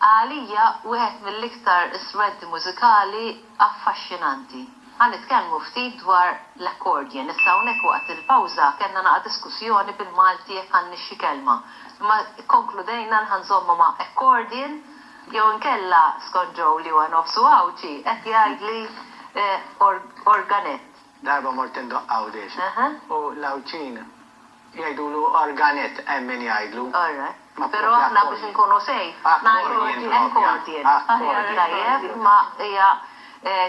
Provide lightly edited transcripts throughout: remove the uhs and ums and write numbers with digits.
Għalija wieħed mill-iktar istrumenti mużikali affaxxinanti. Għan nitkellmu ftit dwar l-akkordjen. Issa hawnhekk waqt il-pawża kellna naqa' diskussjoni bil-Malti jekk għandni xi kelma. Imma konkludejna nħanżomma ma' akkordjen jew inkella skont ġew li huwa nofsu għawċi qed jgħidli organett. Darba mort indoqqaw dex. U l-awċin jgħidulu organett hemm min jgħidlu. Però aħna biex nkunu sejf, ngħidu akkordjen. Tajjeb, ma hija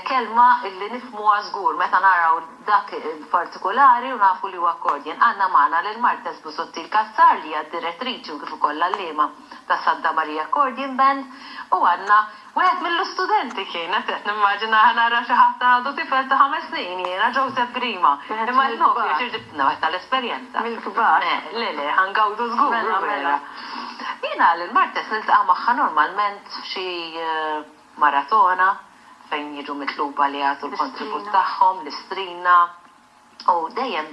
kelma illi nifhmuha żgur meta naraw dak partikolari u nafu li huwa akkordjen. Għandna magħna lil Martes Busuttil Kassar li hija d-direttriċi u kif ukoll l-allima ta' Santa Maria Accordion Band u għandna wieħed mill-istudenti kienet qed nimmaġina nara xi ħadd għadu tifel ta' 5 snin jiena Joseph Grima. Imma l-nofja ġibtna wieħed tal-esperjenza. Mill-kbar. Le, ħangawdu żgur. Jiena l-Martes niltaqa' magħha normalment f'xi maratona fejn jiġu mitluba li jagħtu l-kontribut tagħhom, l-istrina u dejjem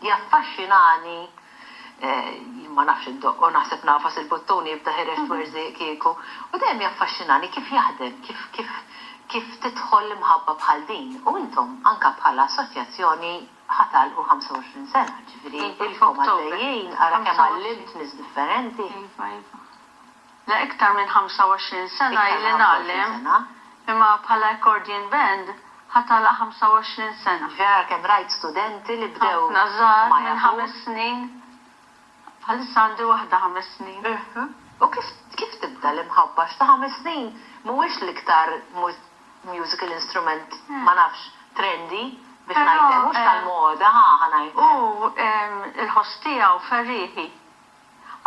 jaffaxxinani ma nafx id-doqqu naħseb nafas il-bottuni jibda ħireġ twerżi kieku u dejjem jaffaxxinani kif jaħdem, kif tidħol imħabba bħal din u intom anke bħala assoċjazzjoni ħatalqu 25 sena, ġifieri ilkom għaddejjin ara kemm għallimt nies differenti. La iktar minn 25 sena ili nagħlem, imma bħala accordion band ħatala 25 sena. Vera kemm rajt studenti li bdew nażar minn 5 snin. Bħalissa għandi waħda 5 snin. U kif tibda l-imħabba ta' 5 snin mhuwiex l-iktar musical instrument ma nafx trendy biex ngħidlek mhux tal-moda ħanajt. U il-ħostija u ferriħi.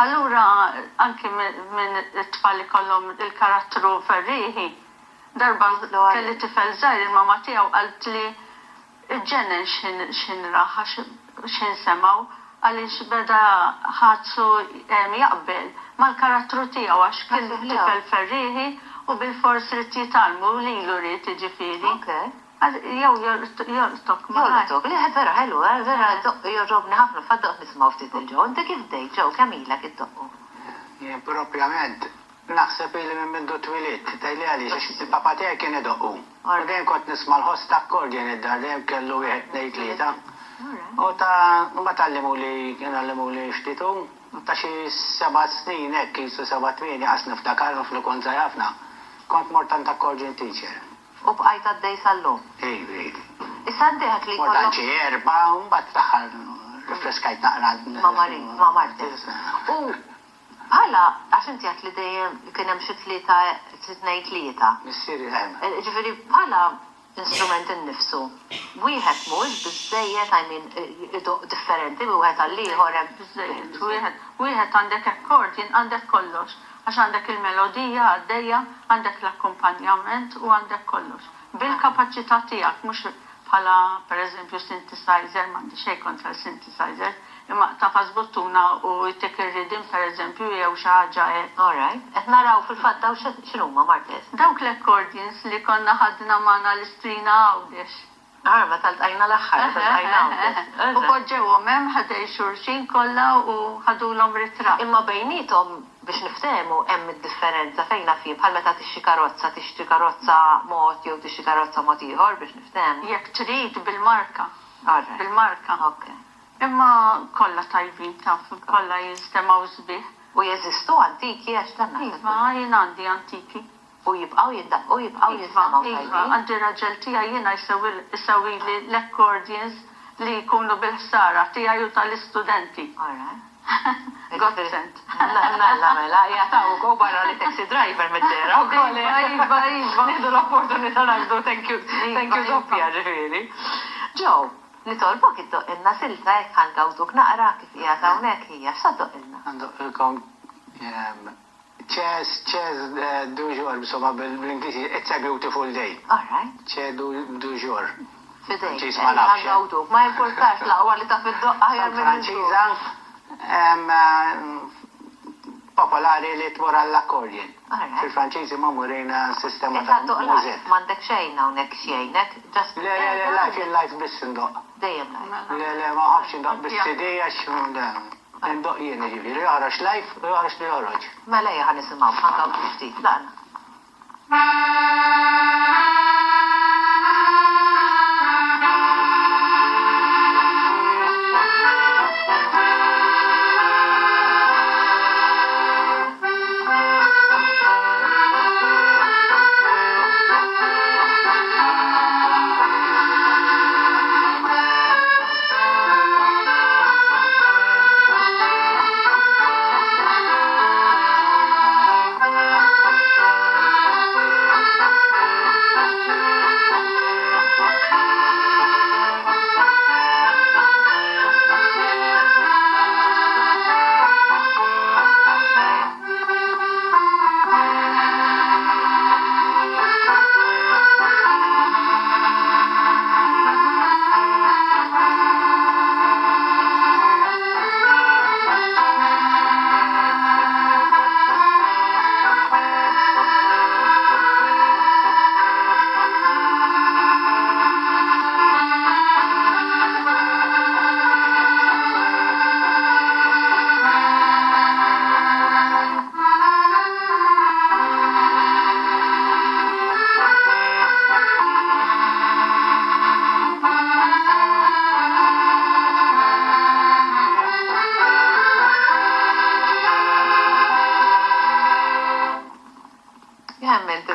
Allura anke minn it-tfal kollhom il-karattru ferriħi. Darba kelli tifel żgħir il-mama tiegħu qalt li ġennen x'inraħa x'insemgħu għaliex beda ħadsu jaqbel mal-karattru tiegħu għax kien tifel ferriħi u bil-fors rrid jitalmu lilu rrid jiġifieri. Jew jortok ma. Jortok, li ħed vera ħelu, vera jorrobni ħafna faddoq nismaw ftit il-ġo. Inti kif dejt ġew kemm ilek id-doqqu? Jien propjament naħseb li minn mindu twilit, tajli għaliex il-papa tiegħi kien idoqqu. U dejjem kont nisma' l-ħoss ta' akkordjen id-dar, dejjem kellu wieħed ngħid tlieta. U ma tallimu li xtitu, ta' xi 7 snin hekk kisu 7-8 qas niftakar niflu kont ħafna. Kont mortant accordion teacher. U bqajt għaddej sal-lum? Ej. Issa għaddejħek li kollok. Mortant xi 4 u mbagħad taħħal rifreskajt naqra. Ma Martes. U bħala għax inti għat li dejjem kien hemm xi 3. Missieri hemm. Ġifieri bħala instrument innifsu. Wieħed mhux biżejjed differenti wieħed għall-ieħor hemm biżejjed. Wieħed għandek accordion għandek kollox. Għax għandek il-melodija għaddejja, għandek l-akkumpanjament u għandek kollox. Bil-kapaċità tiegħek mhux bħala pereżempju synthesizer, m'għandi xejn kontra l-synthesizer, imma tafas buttuna u jtik ir-riddim pereżempju jew xi ħaġa hekk. Alright. Qed naraw fil-fatt daw x'inhuma Martes? Dawk l-accordions li konna ħadna magħna l-istrina għawdex. Ma talqajna l-aħħar, talqajna għawdex. U poġġewhom hemm ħadej xulxin kollha u ħadulhom ritratt. Imma bejnietom biex niftehmu hemm id-differenza fejn fi bħal meta tixtri karozza mod jew tixtri karozza mod ieħor biex niftehmu. Jekk trid bil-marka. Bil-marka. Okay. Imma kollha tajbin taf, kollha jinstemaw sbieħ. U jeżistu antiki għax tanna. Iva, jien għandi antiki. U jibqgħu jinstemaw tajbin. Għandi raġel tiegħi jiena jsewwi li l-accordions li jkunu bil-ħsara tiegħi u tal-istudenti. Godsend. Nalla mela, jgħataw barra li taxi driver mid-dera. Iva. Nidu l-opportunità ngħidu thank you doppja ġifieri. Ġew, nitolbok id-doqilna silta jekk ħangawduk naqra kif hija hawnhekk hija x'għaddoqilna. Għandoqilkom Chess du jour insomma bil-Ingliżi It's a beautiful day. All right. Chess du jour. Fidejk, ħangawduk, ma importax laqwa li taf id-doqqa ħjar minn Franċiża popolari li tmur għall-accordion. Fil-Franċiżi ma murina sistema ta' mużek. M'għandek xejn hawnhekk xejnek, just Le, life biss indoq. dejjem lajf. Le, ma ħafx indoq bis-CD għax Ndoq jien ġifieri, joħroġ live, joħroġ li joħroġ. Mela jħan nisimaw, ħangaw ftit, laqna.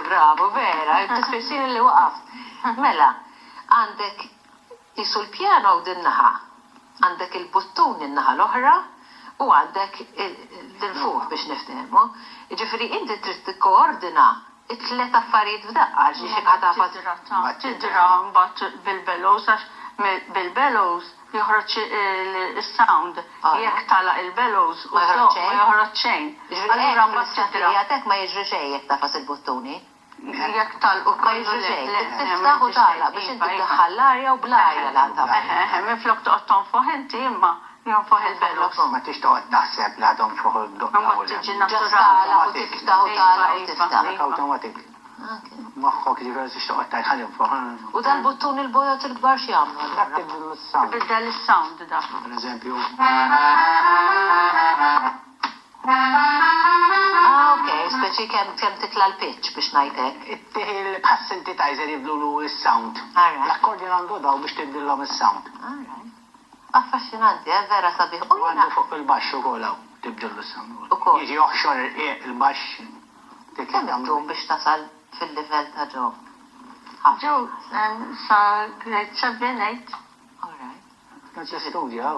Bravo, vera, t-sfirsin li waqaf. Mela, għandek jisu l-pjano u din-naħa, għandek il-buttun in-naħa l-oħra u għandek l-fuq biex niftehmu. Ġifiri, inti trid tikkoordina it-tlet affarijiet f'daqqa, xi ħatafat. Tidra mbagħad bil-bellows, għax bil-bellows joħroġ il-sound, jekk tala il-bellows u ma joħroġ xejn. Allura mbagħad ma jiġri xejn jekk tafas il-buttuni. Jekk talqu ma jiġri xejn. Tiftaħ u tagħlaq biex inti tiddaħħal l-arja u bl-arja laqta. Minflok toqgħod tonfoħ inti imma jonfoħ il-bellows. Ma tix toqgħod taħseb li għadhom fuq il-doqqa. Ma tiġi naturali. U tiftaħ u tagħlaq u tiftaħ. Automatik. Moħħok ġifieri tix toqgħod tajħalhom fuq. U dal-buttun il-bojot il-kbar x'jagħmlu? Biddel is-sound da. Per eżempju. Okay, speċi kemm titla l-pitch biex ngħidlek. Il-synthesizer jibdlu s-sound. L-akkordi għandu daw biex tibdillhom is-sound. Affaxxinanti, vera sabiħ. U għandu fuq il-baxx ukoll hawn tibdillu s-sound. Jiġi joħxor il-baxx. Kemm għandhom biex tasal fil-livell ta' ġo? Ġo, sa grade 7-8. Tistudja.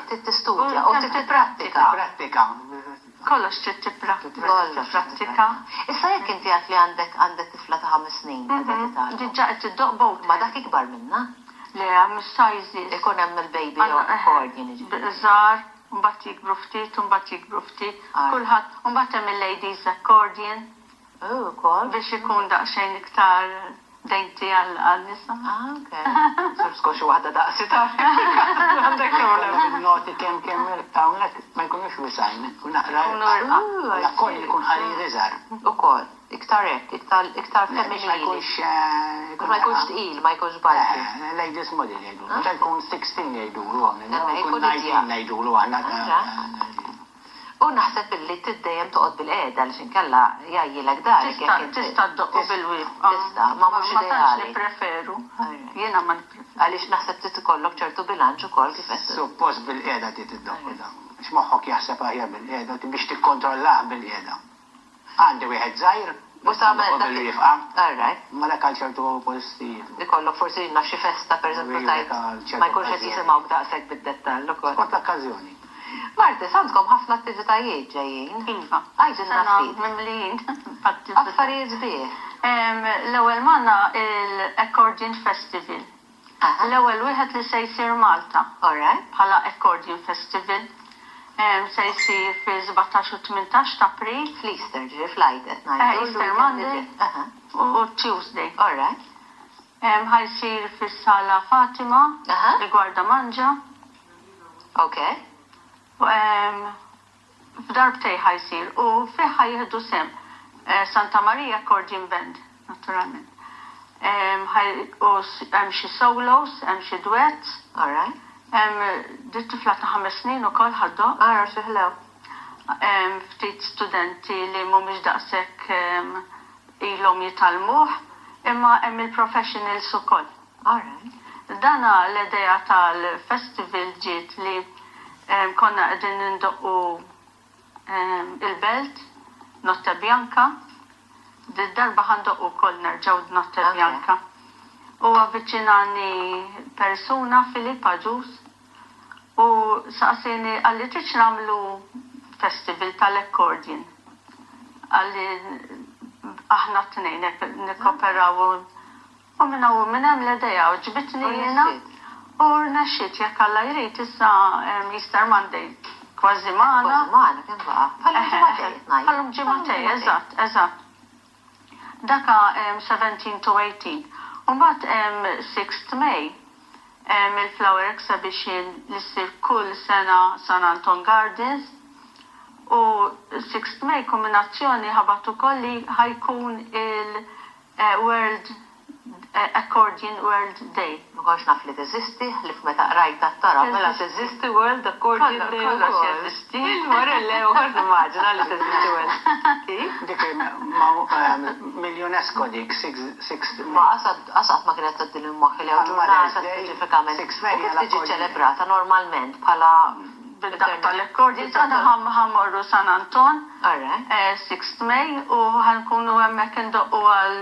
Tistudja u tipprattika. Prattika. Kollox trid tipprattika. Issa jekk inti għad li għandek tifla ta' 5 snin. Diġà qed tiddoqbok. Ma dak ikbar minna? Le, hemm is-sizes. Ikun hemm il-baby accordion. Żgħar, mbagħad jikbru ftit, mbagħad jikbru ftit. Kulħadd, mbagħad hemm il-ladies accordion. Ukoll. Biex ikun daqsxejn iktar dejti għal-nisa. Ok. Skoxi waħda daqsi ta' għandek noti kemm hawnhekk ma jkunux wisajn. L-akkordi jkun ħalli iżgħar. Ukoll. Iktar hekk, iktar femminili. Ma jkunx tqil, ma jkunx balti. Ladies model jgħidu. Meta jkun 16 jgħidulu għandna. Jkun 19 ngħidulu għandna. U naħseb illi t-dejjem toqgħod bil-qiegħda li xinkella jgħajjilek darek. Tista' ddoqqu bil-wieq. Tista', ma mhux ideali. Nippreferu. Jiena ma nippreferu. Għaliex naħseb trid ikollok ċertu bilanċ ukoll kif qed. Suppost bil-qiegħda trid tiddoqqu da. X'moħħok jaħseb aħjar bil-qiegħda biex tikkontrollah bil-qiegħda. Għandi wieħed żgħir u tagħmel bil-wifqa. Alright. Ma dak għal ċertu postijiet. Ikollok forsi jina xi festa pereżempju tajt ma jkunx qed jisimgħu daqshekk bid-dettall ukoll. Skont l-okkażjoni. Marti, għandkom ħafna attivitajiet ġejjin. Iva. Għajdin nafit. Mimlijin. Affarijiet bih. L-ewwel manna l-Accordion Festival. L-ewwel wieħed li se jsir Malta. Bħala Accordion Festival. Se jsir fi 17 u 18 ta' April. Fl-Easter, ġiri fl-Ajdet. Easter Monday u Tuesday. Ħajsir fis-Sala Fatima, rigwarda Manġa. Okay. F'darbtej ħajsir u fih ħajjeħdu sem Santa Maria Accordion Band, naturalment. U hemm xi solos, hemm xi duets. Dit-tifla ta' 5 snin ukoll ħaddoq. Ara xeħlew. Ftit studenti li mhumiex daqshekk ilhom jitalmuh, imma hemm il-professionals ukoll. Dana l-idea tal-festival ġiet li konna qegħdin nindoqqu il-belt, Notte Bianca, darba ħandoqqu wkoll nerġgħu Notte Bianca. U avviċinani persuna Filippa Ġus u saqsini għalli tridx nagħmlu festival tal-accordion. Għalli aħna t-tnejn nikoperaw u minna u minn hemm l-idea u ġbitni jiena u rnexxiet jekk Alla jrid issa Easter Monday kważi magħna. Kemm baqa'? Bħalhom ġimgħatej, eżatt. Daka 17 to 18. U mbagħad 6th May il-Flower Exhibition li ssir kull sena San Anton Gardens. U 6th May kombinazzjoni ħabat ukoll li ħajkun il-World Accordion World Day. Ma konx naf li teżisti, li f'meta qrajta tara, mela teżisti World Accordion Day. Kollox jeżisti. Morelle, u kont immaġina li teżisti World. Dik mill-UNESCO dik, 6 Ma qasad ma kienet tgħaddil il-moħħ li ġurnata speċifikament. U kif tiġi ċelebrata normalment bħala tal-accordion għana ħammorru San Anton 6th May u ħankunu hemmhekk indoqqu għal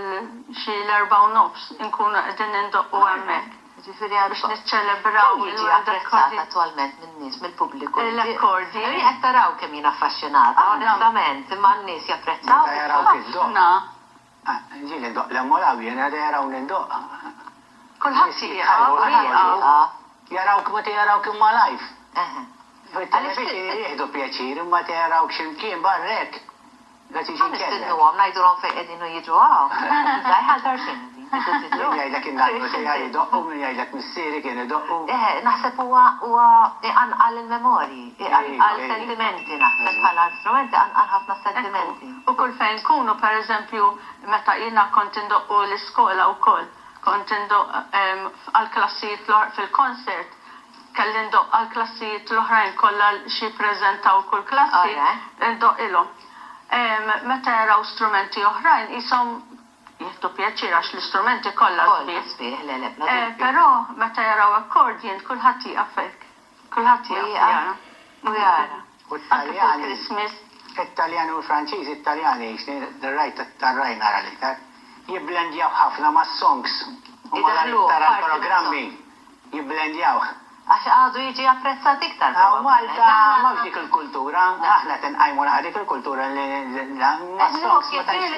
xi l-4:30 inkunu qegħdin indoqqu hemmhekk. Ġifieri biex niċċelebraw jiġi apprezzat attwalment min-nies mill-pubbliku. L-accordion. Qed taraw kemm jien affaxxinata, onestament, imma n-nies japprezzaw. Ħafna. Ġieli ndoq l-emmoraw jiena jaraw nindoq. Kulħadd jaraw kma jaraw kimma live. Fil-televizjoni jieħdu pjaċir, imma taraw x'imkien barrek. Nistennuhom ngħidulhom fejn qegħdin jiġu hawn. Dajħal darxin. Jgħidlek in-nagħmlu se jgħidoqqu, min jgħidlek missieri kien idoqqu. Naħseb huwa iqanqal il-memorji, iqanqal sentimenti naħseb bħala strumenti iqanqal ħafna sentimenti. U kull fejn kunu pereżempju meta jiena kont indoqqu l-iskola wkoll, kont indoq għall-klassijiet fil-konsert. Kelli ndoq għal-klassijiet l-oħrajn kollha xi preżentaw kull klassi, ndoq ilhom. Meta jaraw strumenti oħrajn ishom jieħdu pjaċir għax l-istrumenti kollha sbieħ. Però meta jaraw accordion kulħadd jieqaf hekk. Kulħadd jara. U jara. U Italjani u Franċiżi, Italjani rajt tar-rajn ara li jibblendjaw ħafna mas-songs. U mal-programmi jibblendjaw. Għax għadu jiġi apprezzat iktar. Malta mawx dik il-kultura, aħna tenqajmu naqa dik il-kultura li li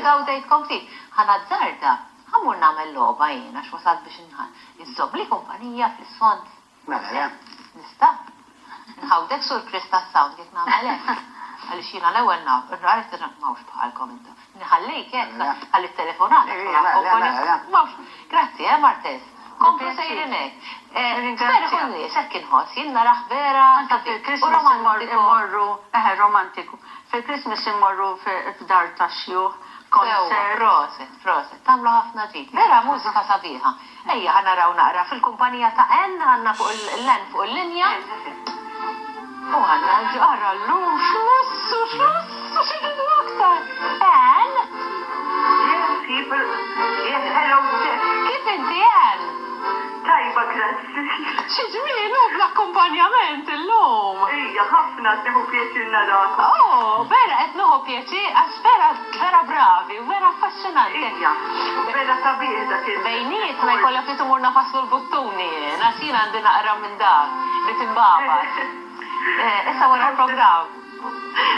għawdejtkom ftit. Ħana d-darda, ħamur namel loba jena, x'wasalt biex nħan. Iżob li kumpanija fl-isfond. Mela, le. Nista? Nħawdek sur Krista Sound jek namelek. Għalli xina l-ewel rajt mawx bħalkom intu. Nħallejk jek, għalli t-telefonata. Grazzi, Martez. Komplu sejrinek. Vera kunni, sekkin ħoss, jinna raħbera. Fil-Christmas romantiku. Fil-Christmas immorru f'dar ta' xjuħ, konsert. Proset, tamlu ħafna ġid. Vera mużika sabiħa. Ejja, ħana raw naqra fil-kumpanija ta' N, ħanna fuq l-N fuq l-linja. U ħanna ġarra l-lum, xlussu, xiddu aktar. N? Yes, hello. Kif inti N? Tajba, grazzi. Xieġminu bl-akkompanjament l-lum? Ija, ħafna teħu pjaċir narakom. Vera, etnuħu pjaċir, għax vera bravi, vera affascinanti. Ija, vera sabiħ dak il- Bejniet ma jkollok li tumurna faslu l-buttuni, nasin għandi naqra minn dak, li timbaba. Issa wara l-program.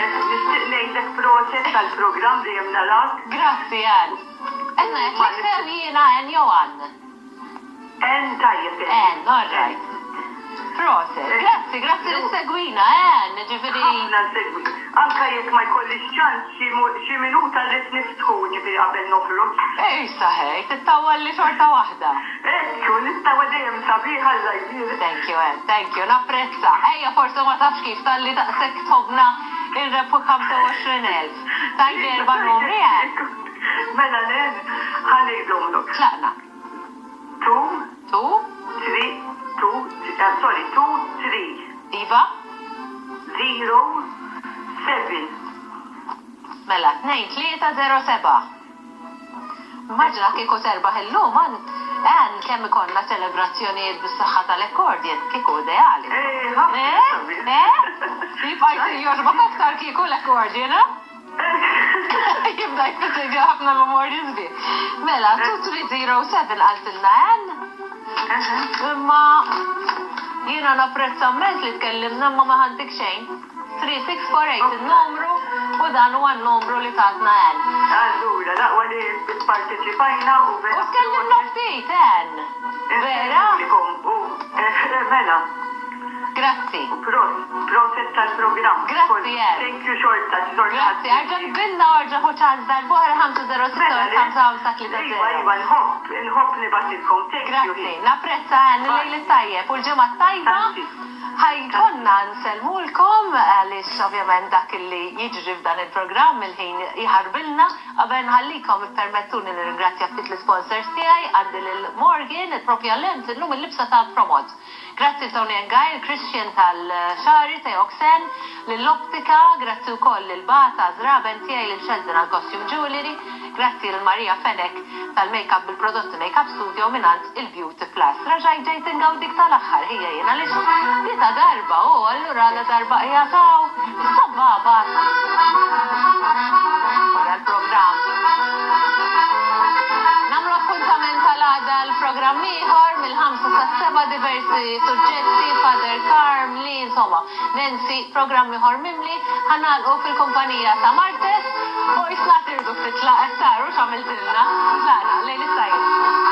Nishtiq ngħidlek proċess tal-programm li jem narak. Grazzi, Ann. Enna, jek sewi jina Ann jew Ann? Tajjeb. Ann, all right. Proset. Grazzi li segwina, Ann, ġifiri. Ħafna segwi. Anka jekk ma jkollix ċans xi minuta li niftħu ġifiri qabel noħroġ. Saħek, tittawal li xorta waħda. Ekku, nistawa dejjem sabiħ Alla jbir. Thank you, Ann, thank you, napprezza. Ejja, forse ma tafx kif tal-li taqsek tħobna il-repu 25,000. Tajli erba numri, Ann. Mela len, ħanejdlomlok. Tlaqna. 2, 2, 3, 2, 3. sorry, 23. Iva? 07. Mela, 2-3-0-7. Maġra kieku terbaħ illum, għan kemm ikonna ċelebrazzjonijiet bis-saħħa tal-akkordjen, kieku ideali. Jibqaj jorba aktar kieku l-akkordjen, jibda jfisir ħafna memories bi. Mela, 2307 għaltilna għan? Imma jiena napprezza mezz li tkellimna ma maħantik xejn. 3648 il-numru u dan huwa n-numru li tatna għan. Allura, daqwa li parteċipajna u U tkellimna ftit għan. Vera? Mela. Grazzi. Proset tal-program. Grazzi, Ed. Thank you, Xorta. Grazzi, arġan binna arġa ħuċaz dal-boħra 506-553. Iva, nħobb nibatilkom. Grazzi, napprezza għan l-lejli tajjeb u l-ġemat tajba. ħajkonna nselmulkom għalix ovvjament dak li jiġri f'dan il-programm il-ħin jħarbilna qabel nħallikom permettuni nirringrazzja ftit l-sponsors tiegħi għandi lil-Morgan il-propjament illum il-libsa ta' promod. Grazzi Tony Engaj, il-Christian tal-Xari, Teoxen, l-Optika, grazzi u koll l-Bata, Zraben tiegħi l-Sheldon għal-Costume Jewelry, grazzi l-Marija Fenek tal-Makeup bil-prodotti Makeup Studio minant il-Beauty Plus. Raġaj ġejt ingawdik tal-axħar, hija jena li dita darba, allura la darba jgħataw, s-sabbaba. Wara l-program. Namlu appuntament tal-għada l-program ieħor mill-5 sa' 7 diversi suġġetti, Father Carm, li insomma, Nancy, program ieħor mimli, ħanalqu fil-kumpanija ta' Martes, u jisnatirdu fit-tlaq, taru x'għamiltilna, tlaqna, lejli tajjeb.